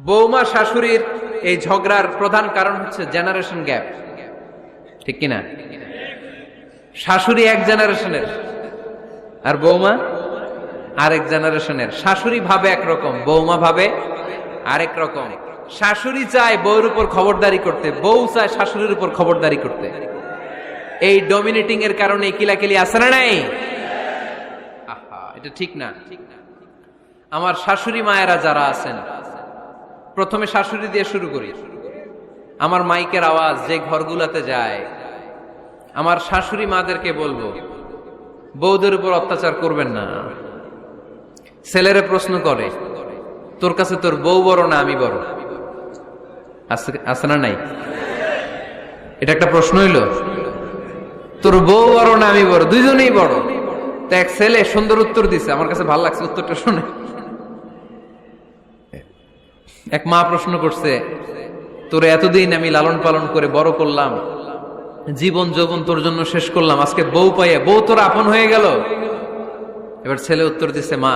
বৌমা শাশুড়ির এই ঝগড়ার প্রধান কারণ হচ্ছে জেনারেশন গ্যাপ, ঠিক কিনা? শাশুড়ি এক জেনারেশনের আর বৌমা আরেক জেনারেশনের। শাশুড়ি ভাবে একরকম, বৌমা ভাবে আরেক রকম। শাশুড়ি চায় বউর উপর খবরদারি করতে, বউ চায় শাশুড়ির উপর খবরদারি করতে। এই ডমিনেটিং এর কারণে কিলাকিলি আছে না নাই? আহা, এটা ঠিক না। আমার শাশুড়ি মায়েরা যারা আছেন, প্রথমে শাশুড়ি দিয়ে শুরু করি। আমার মাইকের আওয়াজ যে ঘরগুলাতে যায়, আমার শাশুড়ি মাদেরকে বলবো, বউদের উপর অত্যাচার করবেন না। ছেলেরা প্রশ্ন করে, তোর কাছে তোর বউ বড় না আমি বড়? আছে না নাই? এটা একটা প্রশ্ন হইল। তোর বউ বড় না আমি বড়? দুইজনেই বড়। তো এক ছেলে সুন্দর উত্তর দিছে, আমার কাছে ভালো লাগছে উত্তরটা শুনে। এক মা প্রশ্ন করছে, তোর এতদিন আমি লালন পালন করে বড় করলাম, জীবন যৌবন তোর জন্য শেষ করলাম, আজকে বউ পাইয়া বউ তোর আপন হয়ে গেল। এবার ছেলে উত্তর দিছে, মা